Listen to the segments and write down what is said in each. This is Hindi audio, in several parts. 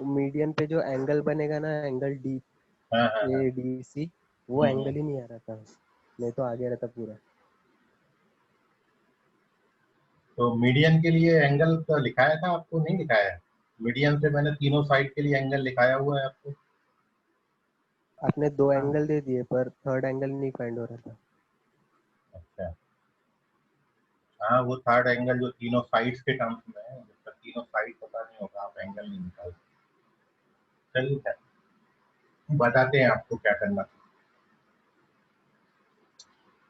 मीडियन पे जो एंगल बनेगा ना, एंगल डी हाँ हाँ हाँ। ए डी सी, वो एंगल ही नहीं आ रहा था, नहीं तो आगे रहता पूरा। तो मीडियन के लिए एंगल का लिखाया था आपको, नहीं लिखाया है? मीडियन से मैंने तीनों साइड के लिए एंगल लिखाया हुआ है आपको। आपने 2 हाँ। एंगल दे दिए पर थर्ड एंगल नहीं फाइंड हो रहा था। अच्छा, हाँ वो थर्ड एंगल जो तीनों साइड्स के टर्म्स में है, जब तक तीनों साइड पता नहीं होगा आप एंगल नहीं निकाल सकते। चलिए है, बताते हैं आपको क्या करना।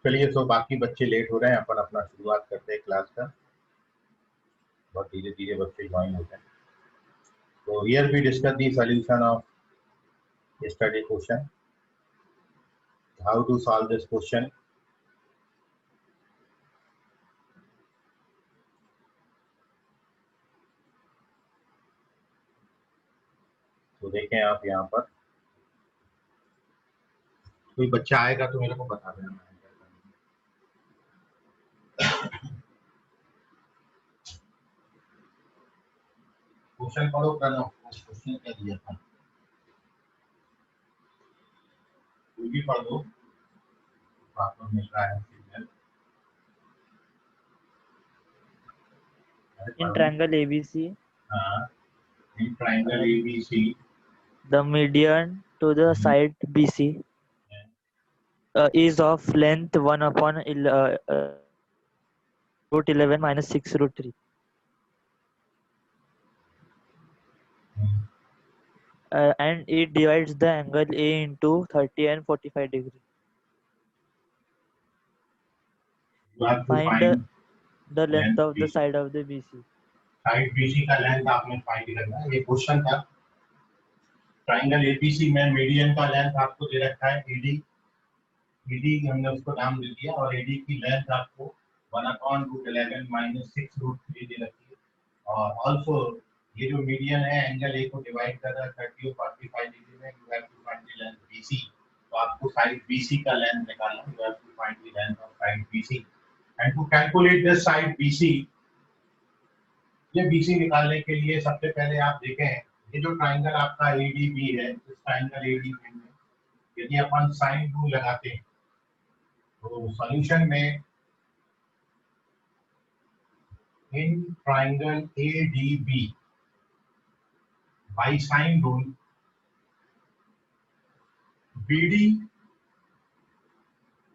चलिए, तो बाकी बच्चे लेट हो रहे हैं, अपन अपना शुरुआत करते हैं क्लास का। बहुत धीरे धीरे बच्चे ज्वाइन होते हैं। तो here we discuss the solution of yesterday question, how to solve this question. तो देखें आप यहाँ पर, कोई बच्चा आएगा तो मेरे को बता देना। क्वेश्चन पढ़ो करना, क्वेश्चन क्या दिया था, कोई भी पढ़ दो, आपको मिल रहा है सिग्नल। In triangle ABC, हाँ, in triangle ABC, the median to the side BC is of length 1 upon root 11 minus 6 root 3. And it divides the angle A into 30 and 45 degree. you have to Find find the length length of the B, side of the BC. Side BC का लेंथ आपने फाइंड करना है। ये क्वेश्चन था। ट्राइंगल एबीसी में मीडियन का लेंथ आपको दे रखा है एडी, एडी हमने उसको नाम दे दिया, और एडी की लेंथ आपको 1/√11 माइनस 6√3 दे रखी है। और ऑल्सो ये जो मीडियन है एंगल ए को डिवाइड कर रहा है 30 और 45 डिग्री में, you have to find the length BC. तो आपको साइड बीसी का लेंथ निकालना है, you have to find the length of side BC and to calculate this side BC. ये बीसी निकालने के लिए सबसे पहले आप देखें, ये जो ट्राइंगल आपका एडीबी है, इस ट्राइंगल एडीबी में यदि अपन साइन रूल लगाते हैं तो सॉल्यूशन में in triangle ADB by sine rule BD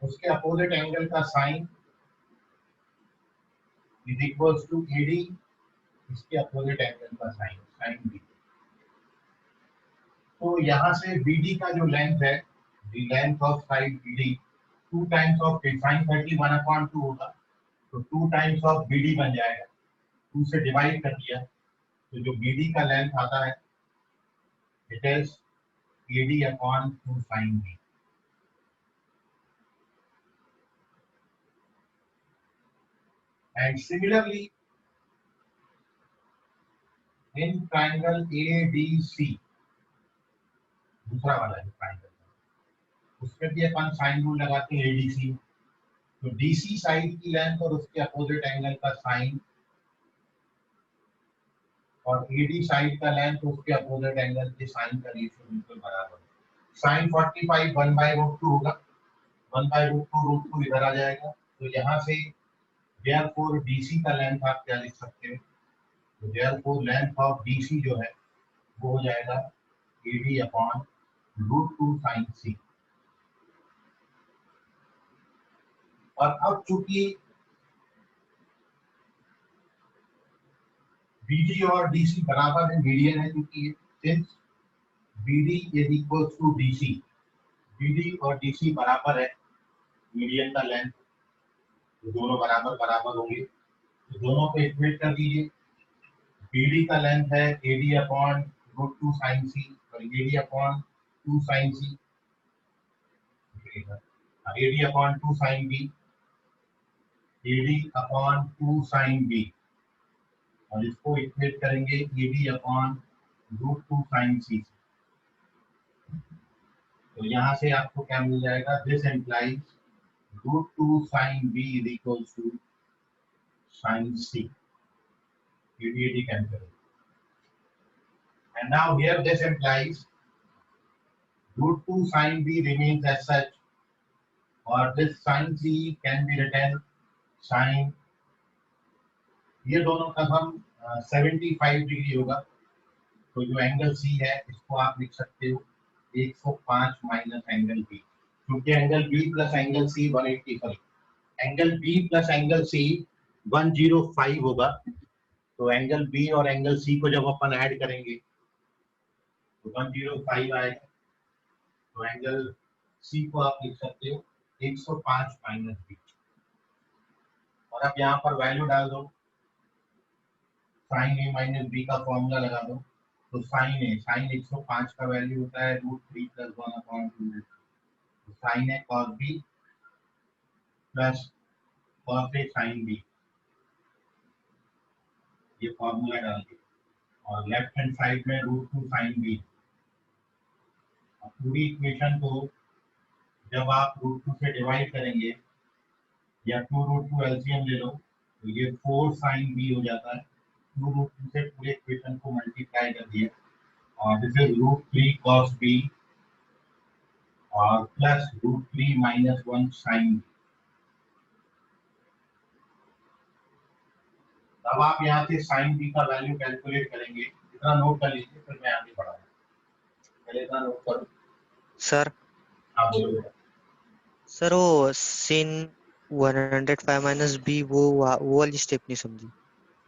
उसके अपोजिट एंगल का sine is equals to AD इसके अपोजिट एंगल का साइन, साइन बी। तो यहाँ से बीडी का जो लेंथ है, the length of side BD 2 times of sine 30 1/2 होगा, तो 2 टाइम्स ऑफ बीडी बन जाएगा। 2 से डिवाइड कर दिया तो जो बीडी का लेंथ आता है it is AD upon 2 sine B. And similarly in triangle ADC, दूसरा वाला है ट्राइंगल, उसमें भी अपन साइन रूल लगाते हैं एडीसी। तो डीसी साइड की लेंथ और उसके अपोजिट एंगल का साइन, और एडी साइड का लेंथ उसके अपोजिट एंगल के साइन का रेशियो बिल्कुल बराबर है। साइन 45 1/√2 होगा, 1/√2 इधर आ जाएगा। तो यहाँ से देयरफॉर डीसी का लेंथ आप क्या लिख सकते हो, तो देयरफॉर लेंथ ऑफ डीसी जो है वो हो जाएगा एडी अपॉन √2 साइन सी। और अब चूंकि बीडी और डीसी बराबर है, मीडियन है, क्योंकि since BD is equal to DC, BD और डीसी बराबर है मीडियन का लेंथ, तो दोनों बराबर बराबर होंगे, तो दोनों को इक्वेट कर दीजिए। बीडी का लेंथ है एडी अपॉन √2 साइन सी, और AD upon 2 sine C, AD upon 2 sine B, AD upon 2 sine B, और इसको इक्वेट करेंगे एडी अपॉन √2 साइन सी। तो यहाँ से आपको क्या मिल जाएगा, this implies √2 sine B is equal to sine C. AD cancel, And now here this implies root 2 sine B remains as such, or this sine C can be written sine, ये दोनों का सम 75 डिग्री होगा, तो जो एंगल C है इसको आप लिख सकते हो 105 माइनस एंगल B, क्योंकि angle B plus angle C 185, angle B plus angle C 105 होगा, तो एंगल B और एंगल C को जब अपन ऐड करेंगे तो 105 आएगा, तो एंगल C को आप लिख सकते हो 105 माइनस B, और अब यहाँ पर वैल्यू डाल दो, साइन ए माइनस बी का फॉर्मूला लगा दो, तो साइन 105 का वैल्यू होता है √3 + 1/2, साइन ए cos b प्लस cos ए साइन बी, ये फॉर्मूला डाल के, और लेफ्ट हैंड साइड में √2 साइन बी। पूरी इक्वेशन को जब आप √2 से डिवाइड करेंगे या 2√2 एलसीएम ले लो, तो ये 4 साइन बी हो जाता है, 2√2 से पूरे इक्वेशन को मल्टीप्लाई कर दिया, और दिस इज √3 cos b और प्लस √3 - 1 साइन। अब आप यहाँ से साइन बी का वैल्यू कैलकुलेट करेंगे, इतना नोट कर लीजिए, फिर मैं आगे बढ़ाऊंगा, पहले इतना नोट करो। सर हाँ बोलो। सर वो sin 105 माइनस बी वो वाली स्टेप नहीं समझी।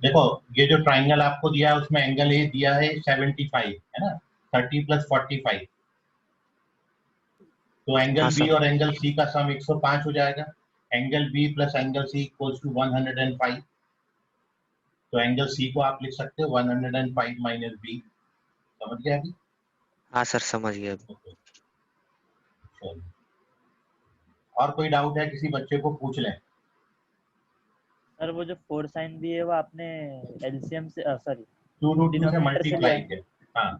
देखो ये जो ट्राइंगल आपको दिया है उसमें एंगल ए दिया है 75 है ना, 30 + 45, तो एंगल हाँ, बी सर। और एंगल सी का सम 105 हो जाएगा, angle B plus angle C equals to 105, तो एंगल सी को आप लिख सकते हो 105 माइनस बी, समझ गया अभी? हाँ सर समझ गया अभी। चलो, और कोई डाउट है किसी बच्चे को पूछ लें। सर वो जो 4 साइन भी है वो आपने एलसीएम से सॉरी 2√2 से डिनोमिनेटर से मल्टीप्लाई लिया है। किया, हाँ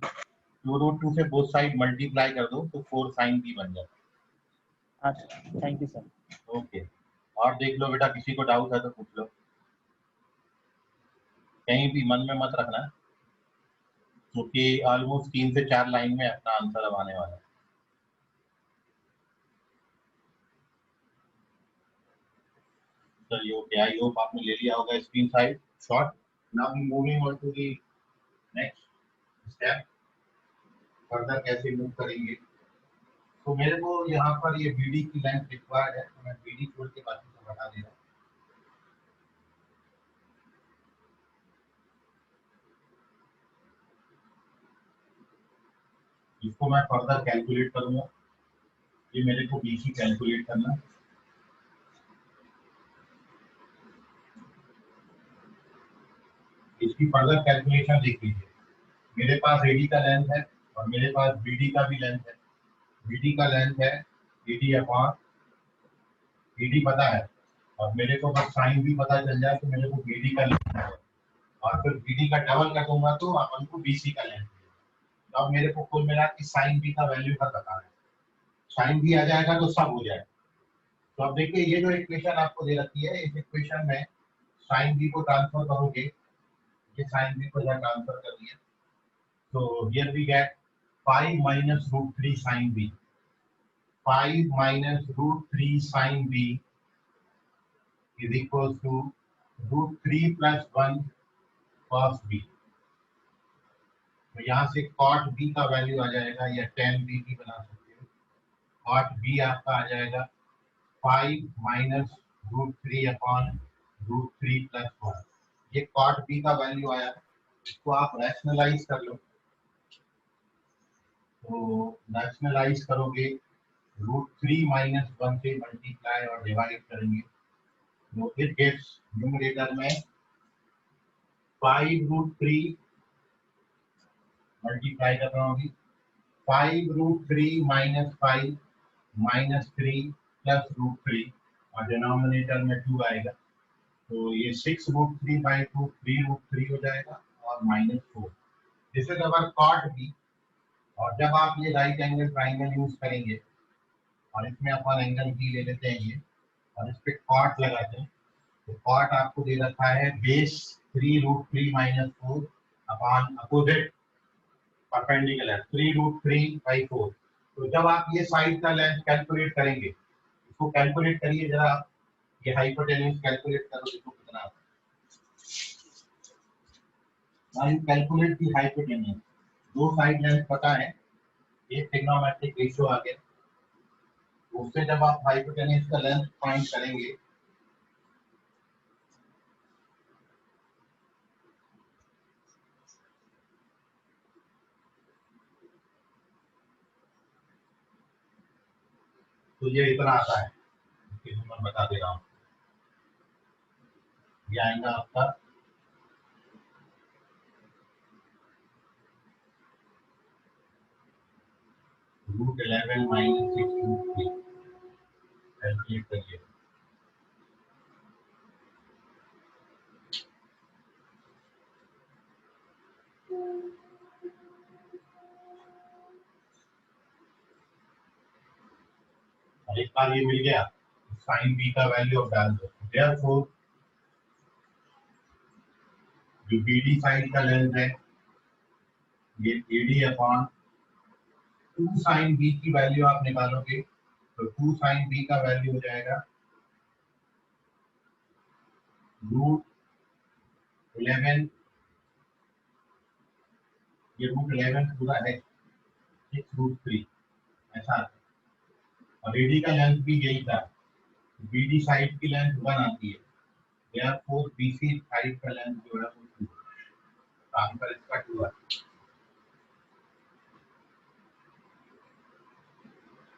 2√2 से बोथ साइड मल्टीप्लाई कर दो तो 4 साइन बी बन जाता हाँ थैंक यू सर। है। ओके, और देख लो बेटा, किसी को डाउट है तो पूछ लो, कहीं भी मन में मत रखना, क्योंकि ऑलमोस्ट 3 से 4 लाइन में अपना आंसर अब आने वाला है। चलिए ओके, आई होप आपने ले लिया होगा screen side shot. Now we moving on to the next step, further कैसे मूव करेंगे। तो मेरे को यहाँ पर ये बीडी की लेंथ रिक्वायर्ड है, तो मैं बीडी छोड़ के बाकी सब हटा दे रहा हूँ। इसको मैं फर्दर कैलकुलेट करूंगा, ये मेरे को बीसी कैलकुलेट करना, इसकी फर्दर कैलकुलेशन देख लीजिए। मेरे पास एडी का लेंथ है और मेरे पास बीडी का भी लेंथ है। बीडी का लेंथ है एडी अपॉन बीडी पता है, और मेरे को बस साइन भी पता चल जाए तो मेरे को बीडी का लेंथ है, और फिर बीडी का डबल कर दूंगा तो अपन को बीसी का लेंथ है। तो अब मेरे को कुल मिला के साइन बी का वैल्यू का पता है, साइन बी आ जाएगा तो सब हो जाएगा। तो अब देखिए ये जो इक्वेशन आपको दे रखी है, इस इक्वेशन में साइन बी को ट्रांसफर करोगे, ये साइन बी को जहाँ ट्रांसफर कर दिया, तो here we get 5 - √3 sin b, 5 - √3 sin b is equals to √3 + 1 cos b। तो यहाँ से cot b का वैल्यू आ जाएगा, या tan b भी बना सकते हो, cot b आपका आ जाएगा 5 - √3/√3 + 1। ये cot b का वैल्यू आया, इसको आप रैशनलाइज कर लो, तो रैशनलाइज करोगे √3 - 1 से मल्टीप्लाई और डिवाइड करेंगे, तो इट गेट्स न्यूमरेटर में 5√3 मल्टीप्लाई कर रहा हूँ अभी, 5√3 - 5 - 3 + √3, और डिनोमिनेटर में 2 आएगा, तो ये 6√3/2 3√3 हो जाएगा और -4। This is our cot b। और जब आप ये राइट एंगल ट्राइंगल यूज करेंगे और इसमें अपन एंगल बी ले लेते हैं ये, और इस पे कॉट लगाते हैं, तो कॉट आपको दे रखा है बेस 3√3 - 4 अपॉन अपोजिट परपेंडिकुलर 3√3/4। तो जब आप ये साइड का लेंथ कैलकुलेट करेंगे, इसको कैलकुलेट करिए जरा आप, ये हाइपोटेन्यूज कैलकुलेट करो, देखो कितना आता है। Now you calculate the hypotenuse, दो साइड लेंथ पता है, ये ट्रिग्नोमेट्रिक रेशियो आ गया, उससे जब आप हाइपोटेन्यूज का लेंथ फाइंड करेंगे, तो ये इतना आता है, मैं बता दे रहा हूँ, ये आएगा आपका √11 - 6√3, कैलकुलेट करिए। एक बार ये मिल गया, साइन बी का वैल्यू अब डाल दो, देयरफॉर जो बीडी साइड का लेंथ है, ये एडी अपॉन 2 साइन बी की वैल्यू आप निकालोगे, तो 2 साइन बी का वैल्यू हो जाएगा √11, ये √11 पूरा है 6√3 ऐसा, और एडी का लेंथ भी यही था, बीडी साइड की लेंथ 1 आती है, देयरफॉर बीसी साइड का लेंथ जो है वो 2, आंसर इसका 2 है।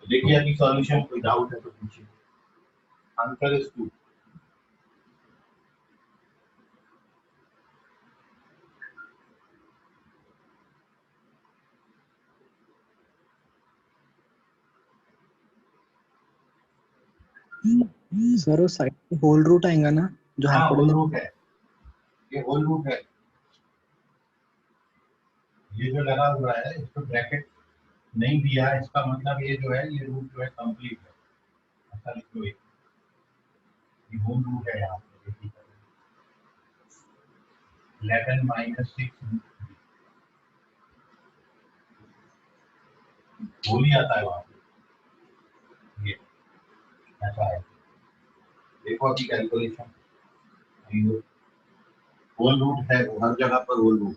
तो देखिए अभी सॉल्यूशन, कोई डाउट है तो पूछिए, आंसर इज 2। सर वो साइड पे होल रूट आएगा ना जो हाँ होल हाइपोटेन्यूज। रूट है, ये होल रूट है, ये जो लगा हुआ है इसको ब्रैकेट नहीं दिया है, इसका मतलब ये जो है ये रूट जो है कंप्लीट है, ऐसा लिखो, ये होल रूट है यहाँ पे, 11 - 6 होल ही आता है वहाँ पे, ये ऐसा है। देखो अभी कैलकुलेशन, होल रूट है, हर जगह पर होल रूट,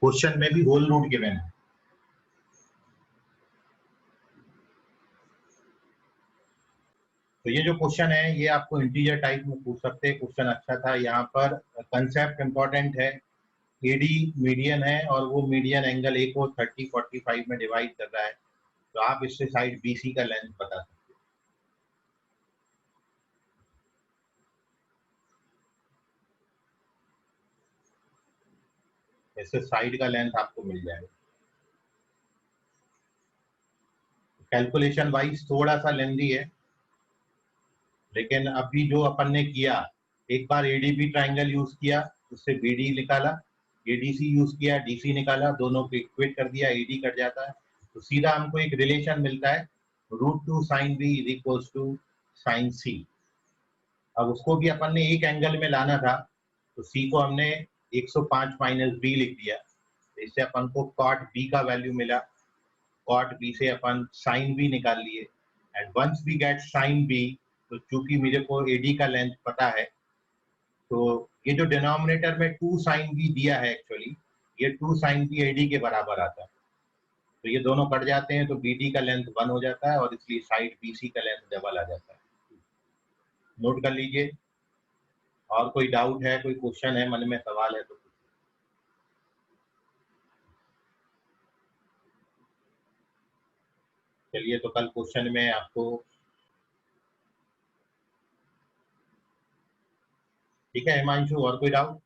क्वेश्चन में भी होल रूट गिवन है। तो ये जो क्वेश्चन है ये आपको इंटीजर टाइप में पूछ सकते हैं, क्वेश्चन अच्छा था, यहाँ पर कंसेप्ट इंपॉर्टेंट है, एडी मीडियन है और वो मीडियन एंगल ए को 30-45 में डिवाइड कर रहा है, तो आप इससे साइड बीसी का लेंथ बता सकते हैं। इससे साइड का लेंथ आपको मिल जाएगा। कैलकुलेशन वाइज थोड़ा सा लेंदी है, लेकिन अभी जो अपन ने किया, एक बार एडीबी ट्राइंगल यूज किया, उससे बीडी निकाला, एडीसी यूज किया, डीसी निकाला, दोनों को इक्वेट कर दिया, एडी कट जाता है, तो सीधा हमको एक रिलेशन मिलता है √2 sin b = sin c। अब उसको भी अपन ने एक एंगल में लाना था, तो c को हमने 105 - b लिख दिया, तो इससे अपन को cot b का वैल्यू मिला, cot b से अपन sin b निकाल लिए, and once we get sin b, तो चूंकि मेरे को एडी का लेंथ पता है, तो ये जो डिनोमिनेटर में 2 sin b दिया है, एक्चुअली ये 2 sin b एडी के बराबर आता है, तो ये दोनों कट जाते हैं, तो बीडी का लेंथ 1 हो जाता है, और इसलिए साइड बीसी का लेंथ डबल आ जाता है। नोट कर लीजिए। और कोई डाउट है, कोई क्वेश्चन है, मन में सवाल है तो चलिए, तो कल क्वेश्चन में आपको, ठीक है हिमांशु, और कोई डाउट?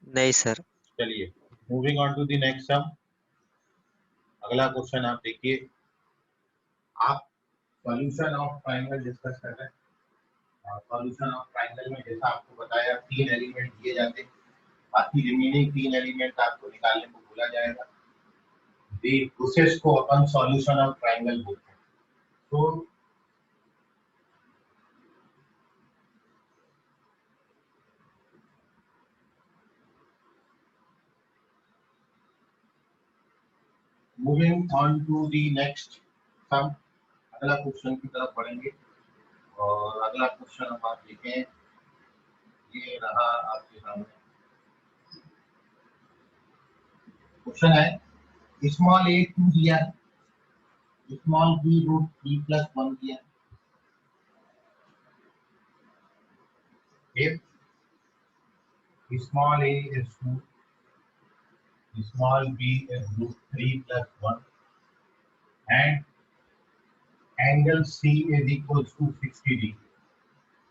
नहीं सर। चलिए, moving on to the next sum. अगला क्वेश्चन आप देखिए, आप सॉल्यूशन ऑफ ट्रायंगल डिस्कस कर रहे हैं। सॉल्यूशन ऑफ ट्रायंगल में जैसा आपको बताया 3 एलिमेंट दिए जाते हैं, बाकी रिमेनिंग 3 एलिमेंट आपको निकालने को बोला जाएगा। दी प्रोसेस को अपन सॉल्यूशन ऑफ ट्रायंगल बोलते हैं। तो moving on to the next sum, अगला क्वेश्चन की तरफ बढ़ेंगे। और अगला क्वेश्चन हम आप देखें, ये रहा आपके सामने। क्वेश्चन है स्मॉल ए 2 दिया, स्मॉल बी रूट 3+1 दिया। If small a is 2, small b is root 3+1 and angle C is equals to 60 degree,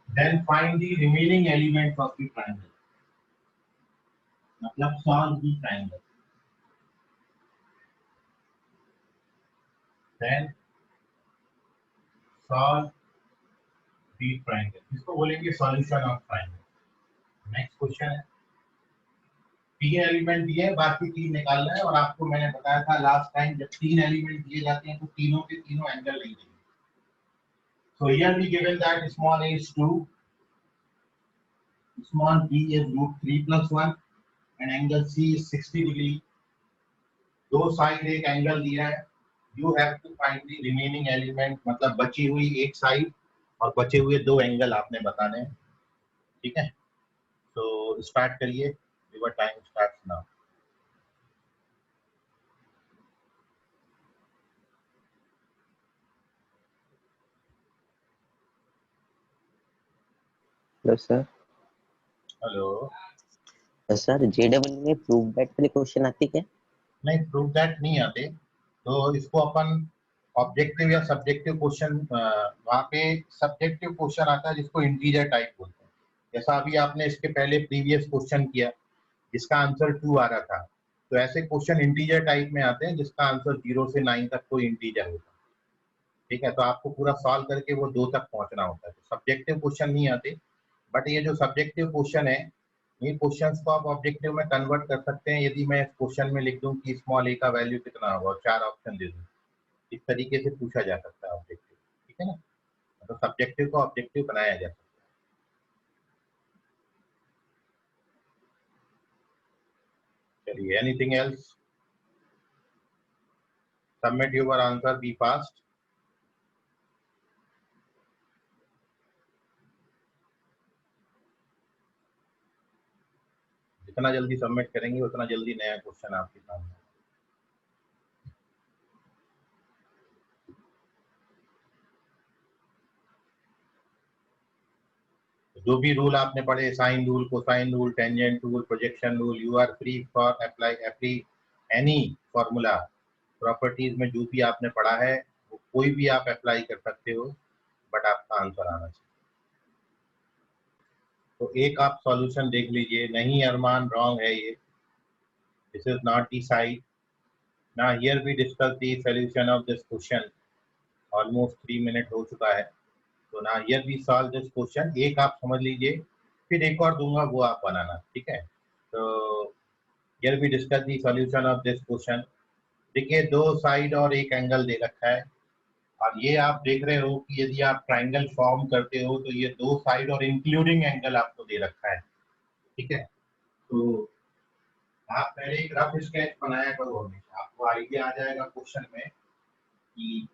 then find the remaining elements of the triangle. मतलब solve the triangle. Then solve the triangle. इसको बोलेंगे solution of triangle. Next question है, 3 एलिमेंट दिए, बाकी 3 निकालना है। और आपको मैंने बताया था लास्ट टाइम, जब 3 एलिमेंट दिए जाते हैं तो तीनों के तीनों एंगल नहीं देंगे। So here we given that small a is 2, small b is root 3+1 and angle C is 60 degree. दो साइड एक एंगल दिया है, you have to find the remaining element, मतलब बची हुई एक साइड और बचे हुए दो एंगल आपने बताने हैं। ठीक है, तो स्टार्ट करिए, your time starts now. Hello sir. Hello sir JEE में प्रूव दैट वाले क्वेश्चन आती क्या? नहीं, प्रूव दैट नहीं आते, तो इसको अपन ऑब्जेक्टिव या सब्जेक्टिव क्वेश्चन, वहाँ पे सब्जेक्टिव क्वेश्चन आता है जिसको इंटीजर टाइप बोलते हैं। जैसा अभी आपने इसके पहले प्रीवियस क्वेश्चन किया जिसका आंसर 2 आ रहा था, तो ऐसे क्वेश्चन इंटीजर टाइप में आते हैं जिसका आंसर 0 से 9 तक कोई इंटीजर होता है। ठीक है, तो आपको पूरा सॉल्व करके वो 2 तक पहुंचना होता है। तो सब्जेक्टिव क्वेश्चन नहीं आते, बट ये जो सब्जेक्टिव क्वेश्चन है, ये क्वेश्चंस को आप ऑब्जेक्टिव में कन्वर्ट कर सकते हैं। यदि मैं इस क्वेश्चन में लिख दूं कि स्मॉल ए का वैल्यू कितना होगा और 4 ऑप्शन दे दूं, इस तरीके से पूछा जा सकता है ऑब्जेक्टिव। ठीक है ना, तो सब्जेक्टिव को ऑब्जेक्टिव बनाया जा सकता है। चलिए, anything else? Submit your answer, be fast. जितना जल्दी सबमिट करेंगे उतना जल्दी नया क्वेश्चन आपके सामने। जो भी रूल आपने पढ़े, sine rule, cosine rule, tangent rule, projection rule, you are free for apply any formula properties में जो भी आपने पढ़ा है वो कोई भी आप अप्लाई कर सकते हो, बट आपका आंसर आना चाहिए। तो एक आप सॉल्यूशन देख लीजिए। नहीं अरमान, रॉन्ग है ये, this is not the side. ना here we discuss the solution of this question, almost 3 minute हो चुका है। तो ना here we solve this question. एक आप समझ लीजिए, फिर एक और दूंगा वो आप बनाना। ठीक है, तो here we discuss the solution of this question. देखिए, दो साइड और एक एंगल दे रखा है, और ये आप देख रहे हो कि यदि आप ट्राइंगल फॉर्म करते हो तो ये दो साइड और इंक्लूडिंग एंगल आपको दे रखा है। ठीक है, तो आप पहले एक रफ स्केच बनाया करो हमेशा, आपको आइडिया आ जाएगा क्वेश्चन में कि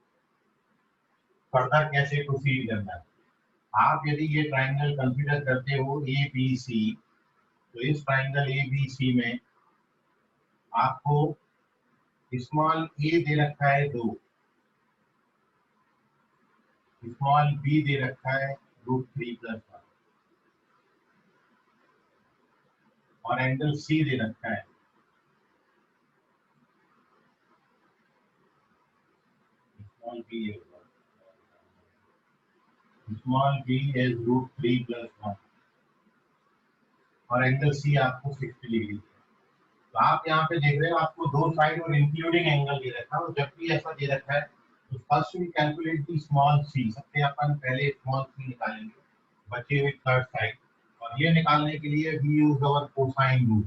फर्दर कैसे प्रोसीड करना है। आप यदि ये ट्राइंगल कंसीडर करते हो ए बी सी, तो इस ट्राइंगल ए बी सी में आपको स्मॉल ए दे रखा है 2, स्मॉल बी दे रखा है रूट 3+1 और एंगल सी दे रखा है स्मॉल बी इज रूट 3+1 और एंगल सी आपको 60 डिग्री। तो आप यहाँ पे देख रहे हो आपको दो साइड और इंक्लूडिंग एंगल दे रखा है, और जब भी ऐसा दे रखा है तो first we calculate the small C. सबसे अपन पहले स्मॉल सी निकालेंगे बचे हुए थर्ड साइड, और ये निकालने के लिए we use our cosine rule.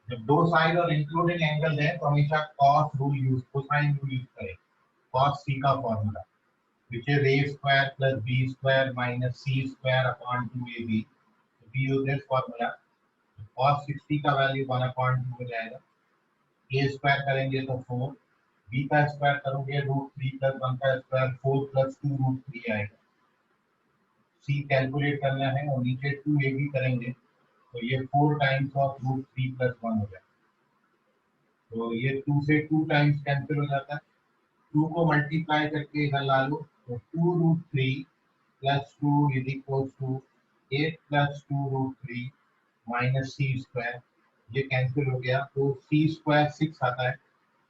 जब दो साइड और इंक्लूडिंग एंगल है तो हमेशा cos rule use, cosine rule use करें। कॉस सी का formula which is a square plus b square minus c square upon 2ab, we use this formula। cos 60 का वैल्यू 1/2 हो जाएगा, a स्क्वायर करेंगे तो 4, बी का स्क्वायर करोगे √3 + 1 का स्क्वायर 4 + 2 √3 आएगा। सी कैलकुलेट करना है और नीचे 2 ए भी करेंगे तो ये 4 टाइम्स ऑफ √3 + 1 हो जाएगा। तो ये 2 से 2 टाइम्स कैंसिल हो जाता है। 2 को मल्टीप्लाई करके इधर ला लो तो 2√3 + 2 = 8 + 2√3 - c स्क्वायर, ये कैंसिल हो गया तो c स्क्वायर 6 आता है।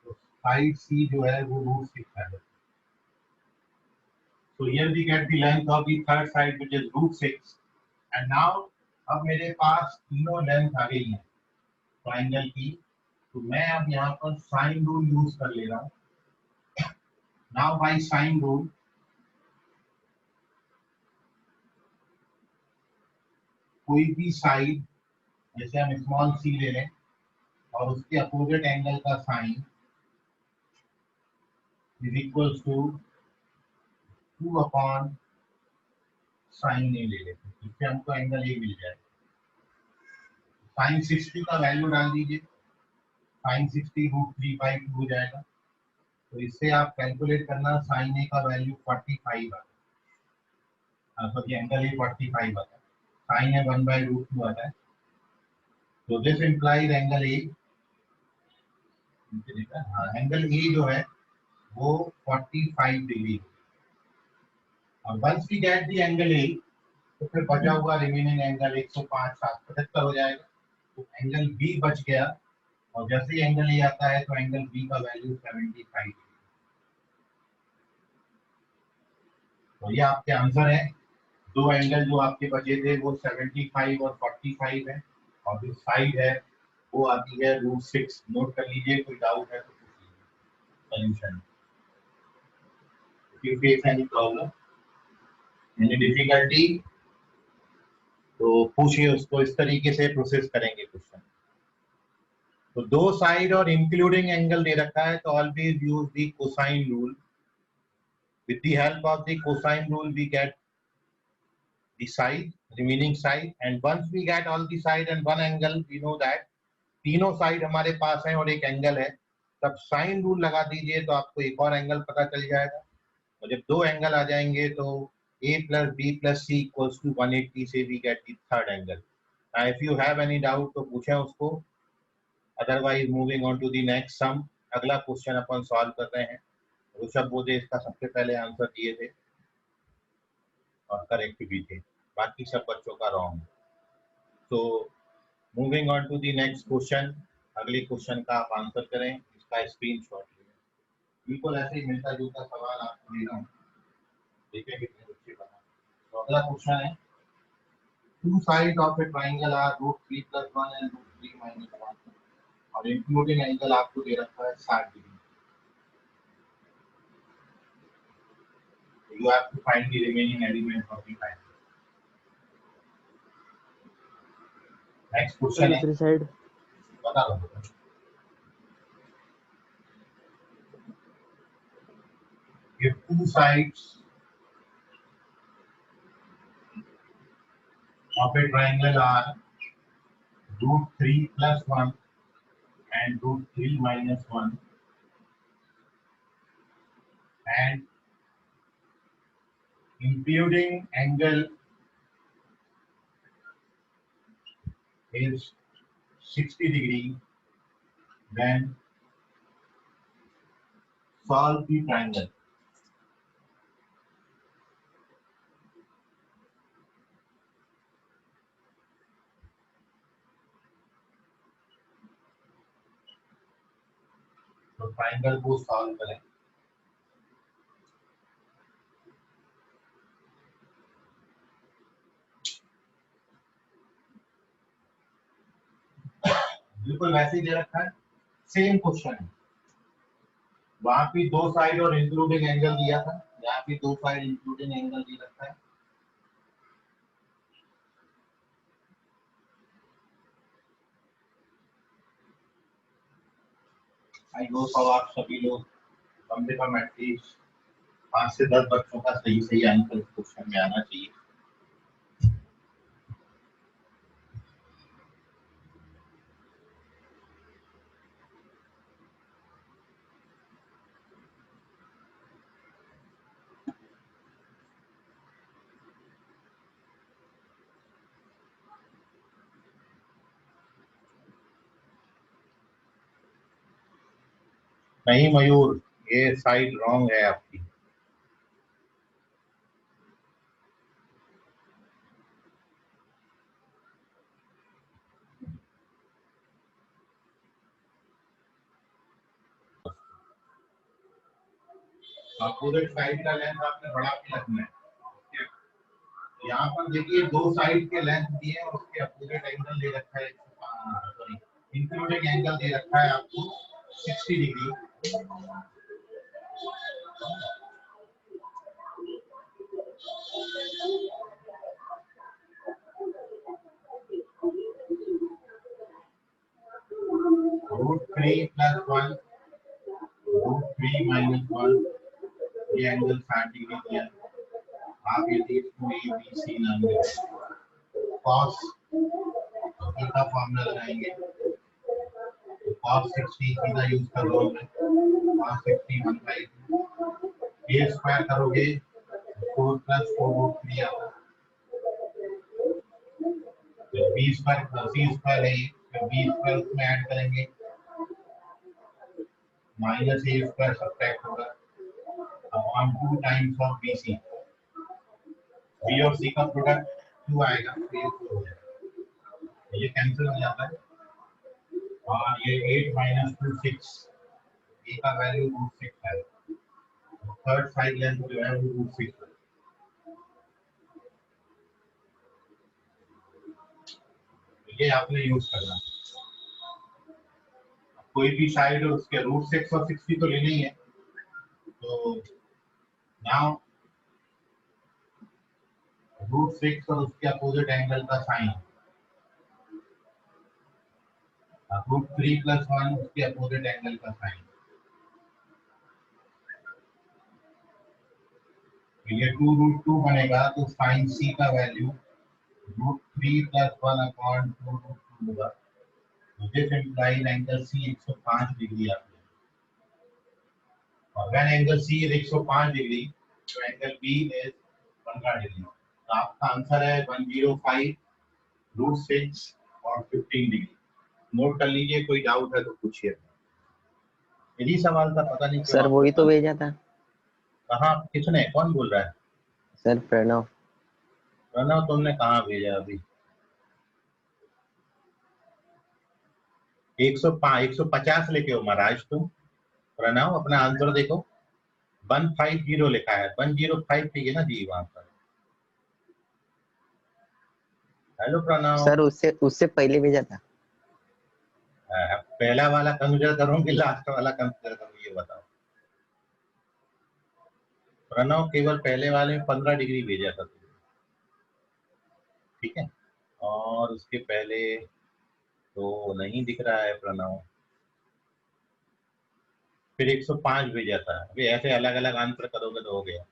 तो साइड c जो है वो √6 आ जाता है। So here we get the length of the third side which is √6 and now अब मेरे पास तीनों लेंथ आ गई हैं ट्राइंगल की, तो मैं अब यहाँ पर साइन रूल यूज कर ले रहा हूँ। नाउ बाय साइन रूल कोई भी साइड, जैसे हम स्मॉल सी ले लें और उसके अपोजिट एंगल का sine is equals to 2 sine A ले लेते हैं, इससे हमको एंगल ए मिल जाएगा। साइन 60 का वैल्यू डाल दीजिए, साइन 60 √3/2 हो जाएगा। तो इससे आप कैलकुलेट करना, साइन ए का वैल्यू 45 आता है, सॉरी एंगल ए 45 आता है, साइन ए 1/√2 आता है। तो दिस इम्प्लाइज एंगल ए, हाँ एंगल ए जो है वो 45 डिग्री। और once we get the angle A तो फिर बचा हुआ रिमेनिंग एंगल 105 775 हो जाएगा। तो एंगल बी बच गया और जैसे ही एंगल ए आता है तो एंगल बी का वैल्यू 75। तो ये आपके आंसर है। दो एंगल जो आपके बचे थे वो 75 और 45 है और जो साइड है वो आती है √6। नोट कर लीजिए, कोई डाउट है तो पूछ लीजिए। Solution, if you face any problem any difficulty तो पूछिए उसको, इस तरीके से प्रोसेस करेंगे क्वेश्चन। तो दो साइड और इंक्लूडिंग एंगल दे रखा है तो always use the cosine rule. With the help of the cosine rule we get the side, remaining side, and once we get all the side and one angle, we know that तीनों साइड हमारे पास है और एक एंगल है, तब साइन रूल लगा दीजिए तो आपको एक और एंगल पता चल जाएगा। और जब दो एंगल आ जाएंगे तो a + b + c = 180 से we get the third angle. Now if you have any doubt तो पूछें उसको, otherwise moving on to the next sum। अगला क्वेश्चन अपन सॉल्व कर रहे हैं। ऋषभ बोधे इसका सबसे पहले आंसर दिए थे और करेक्ट भी थे, बाकी सब बच्चों का रॉन्ग। तो moving on to the next question, अगले क्वेश्चन का आप आंसर करें, इसका स्क्रीनशॉट लें। बिल्कुल ऐसे ही मिलता जुलता सवाल आपको दे रहा हूँ, देखिए कितने बच्चे बना। तो अगला क्वेश्चन है, two side of a triangle are √3 + 1 and √3 - 1 और इंक्लूडिंग एंगल आपको दे रखा है 60 degree. You have to find the remaining element of the triangle. Next question है, दूसरी साइड बता दो। If two sides of a triangle are √3 + 1 and √3 - 1 and including angle is 60 degree, then solve the triangle. तो ट्राइंगल को सॉल्व करें। बिल्कुल वैसे ही दे रखा है, सेम क्वेश्चन है। वहां भी दो साइड और इंक्लूडिंग एंगल दिया था, यहाँ भी दो साइड इंक्लूडिंग एंगल दे रखा है। आई होप अब आप सभी लोग कम से कम एटलीस्ट 5 से 10 बच्चों का सही सही आंसर क्वेश्चन में आना चाहिए। नहीं मयूर, ये साइड रॉन्ग है आपकी। अपोजिट साइड का लेंथ आपने बढ़ा के रखना है। यहाँ पर देखिए दो साइड के लेंथ दिए और उसके अपोजिट एंगल दे रखा है, सॉरी इंक्लूडिंग एंगल दे रखा है आपको 60 डिग्री। √3 + 1 √3 - 1, ये एंगल 60 डिग्री दिया। आप यदि इसको ABC नाम दें, cos का फॉर्मूला लगाएंगे, cos 60 सीधा यूज कर लो, cos 60 1/2 ये स्क्वायर करोगे 4 + 4√3 आता है। B स्क्वायर C स्क्वायर है, B स्क्वायर में ऐड करेंगे -A स्क्वायर सब्ट्रैक्ट होगा upon 2 times of BC। B और C का प्रोडक्ट 2 आएगा, तो ये 4 हो जाएगा, ये कैंसिल हो जाता है और ये 8 - 2 6, A का वैल्यू √6 है, थर्ड साइड लेंथ जो है वो √6 है। ये आपने यूज करना, कोई भी साइड उसके √6 और 60 तो लेनी ही है। तो नाउ √6 और उसके अपोजिट एंगल का साइन, √3 + 1 उसके अपोजिट एंगल का साइन, ये 2√2 बनेगा, तो साइन C का वैल्यू √3 + 1/2√2 होगा। This implies angle C 105 degree आता है, और when angle C is 105 degree, तो angle B is 15 डिग्री। तो आपका आंसर है 105 √6 और 15 डिग्री। नोट कर लीजिए, कोई डाउट है तो पूछिए। यही सवाल था, पता नहीं क्यों सर वही तो भेजा था। कहाँ, किसने, कौन बोल रहा है? सर प्रणव। प्रणव तुमने कहाँ भेजा अभी? 150 लेके हो महाराज तुम। प्रणव अपना आंसर देखो, 150 लिखा है, 105 चाहिए ना जी वहां पर। हेलो प्रणव। सर उससे पहले भेजा था। पहला वाला कंसीडर करूं कि लास्ट वाला कंसीडर करूं, ये बताओ। प्रणव केवल पहले वाले में 15 डिग्री भेजा था तुमने, ठीक है, और उसके पहले तो नहीं दिख रहा है प्रणव, फिर 105 भेजा था। अभी ऐसे अलग अलग आंसर करोगे तो हो गया।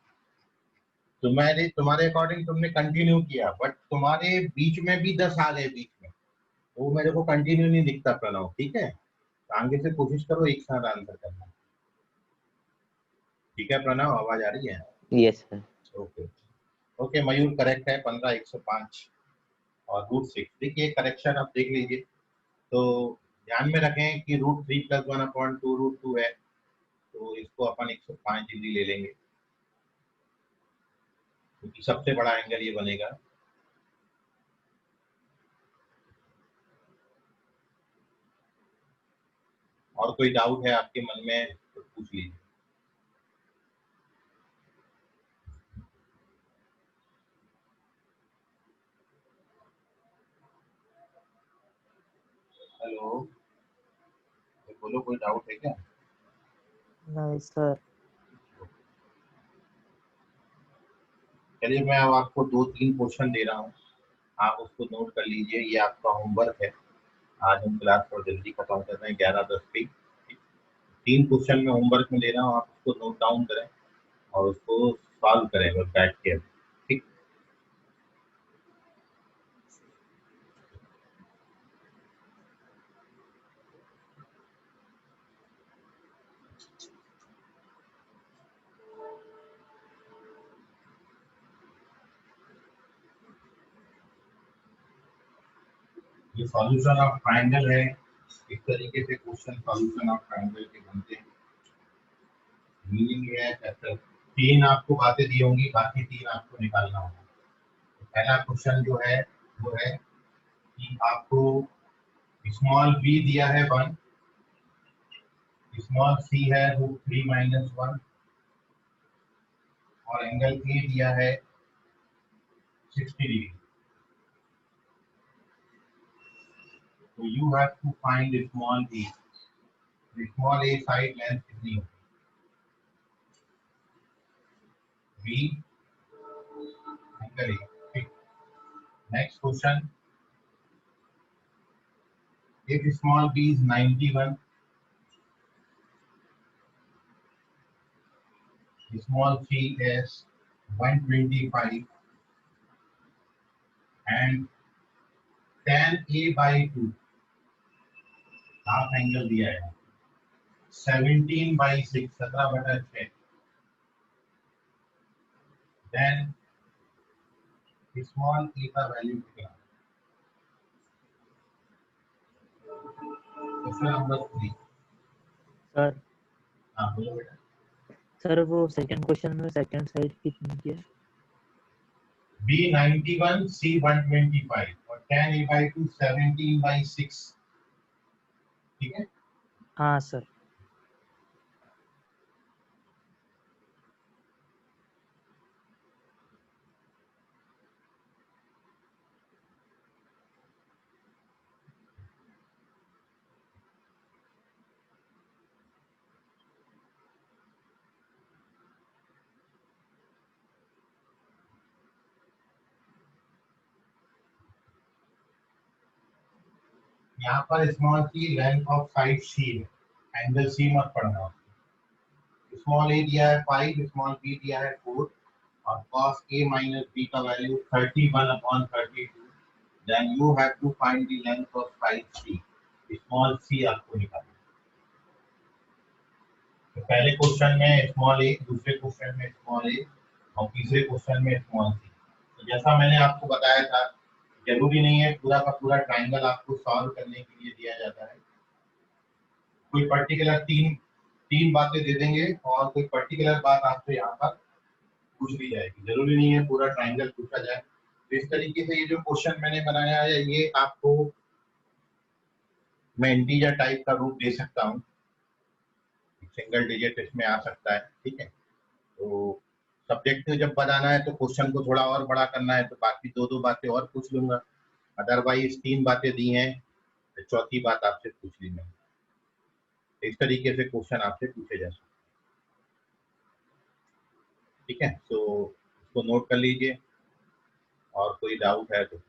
तुम्हारे अकॉर्डिंग तुमने कंटिन्यू किया, बट तुम्हारे बीच में भी 10 आ गए बीच में, तो वो मेरे को कंटिन्यू नहीं दिखता प्रणव, ठीक है। तो आगे से कोशिश करो एक साथ आंसर करना, ठीक है प्रणव, आवाज आ रही है? Yes sir. ओके ओके, मयूर करेक्ट है, 15 105 और √6। देखिए करेक्शन आप देख लीजिए, तो ध्यान में रखें कि √3 + 1/2√2 है, तो इसको अपन 105 डिग्री ले लेंगे, क्योंकि सबसे बड़ा एंगल ये बनेगा। और कोई डाउट है आपके मन में तो पूछ लीजिए। हेलो, बोलो, कोई डाउट है क्या? नहीं सर। चलिए मैं अब आपको 2-3 क्वेश्चन दे रहा हूँ, आप उसको नोट कर लीजिए, ये आपका होमवर्क है। आज हम क्लास थोड़ा जल्दी खत्म कर रहे हैं, 11:10 पे। 3 क्वेश्चन में होमवर्क में दे रहा हूँ, आप उसको नोट डाउन करें और उसको सॉल्व करें बस बैठ के, ठीक। ये सॉल्यूशन ऑफ ट्रायंगल है, इस तरीके से क्वेश्चन सॉल्यूशन ऑफ ट्रायंगल के बनते हैं। मीनिंग ये है चैप्टर 3 आपको बातें दी होंगी, बाकी 3 आपको निकालना होगा। तो पहला क्वेश्चन जो है वो है कि आपको स्मॉल b दिया है 1, स्मॉल c है √3 - 1 और एंगल a दिया है 60 डिग्री। तो you have to find small a। Small a side length कितनी होगी? b angle a। ठीक। Next question, if small b is 91, small c is 125 and tan a by 2 half angle दिया है 17/6 17/6, देन स्मॉल a का वैल्यू कितना? Question number 3। सर हाँ बोलो बेटा। सर वो सेकंड क्वेश्चन में सेकंड साइड कितनी की है? b 91, c 125 और tan a by 2 17/6। ठीक है। हाँ सर। यहाँ पर small C length of side c है, एंगल c मत पढ़ना। स्मॉल a दिया है 5, स्मॉल b दिया है 4 और cos a minus b का value 31/32। Then you have to find the length of side c। Small c आपको निकालना। तो पहले क्वेश्चन में स्मॉल a, दूसरे क्वेश्चन में स्मॉल a और तीसरे क्वेश्चन में स्मॉल c। तो जैसा मैंने आपको बताया था, जरूरी नहीं है पूरा का पूरा ट्राइंगल आपको सॉल्व करने के लिए दिया जाता है। कोई पर्टिकुलर तीन बातें दे देंगे और कोई पर्टिकुलर बात आपसे यहाँ पर पूछ ली जाएगी। जरूरी नहीं है पूरा ट्राइंगल पूछा जाए। तो इस तरीके से ये जो क्वेश्चन मैंने बनाया है ये आपको मैं इंटीजर टाइप का रूप दे सकता हूँ, सिंगल डिजिट इसमें आ सकता है। ठीक है। तो सब्जेक्ट जब बताना है तो क्वेश्चन को थोड़ा और बड़ा करना है तो बाकी दो बातें और पूछ लूंगा। अदरवाइज 3 बातें दी हैं तो चौथी बात आपसे पूछ ली मैंने। इस तरीके से क्वेश्चन आपसे पूछे जा सकते। ठीक है। तो इसको नोट कर लीजिए और कोई डाउट है तो।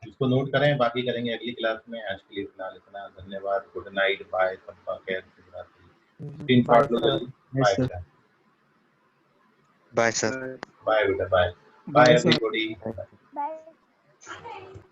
इसको नोट करें, बाकी करेंगे अगली क्लास में। आज के लिए इतना धन्यवाद। गुड नाइट, बाय, सबका खैर, स्क्रीनशॉट लो जल्दी। बाय बेटा, बाय सर। बाय बेटा, bye Bye, sir. Everybody. Bye.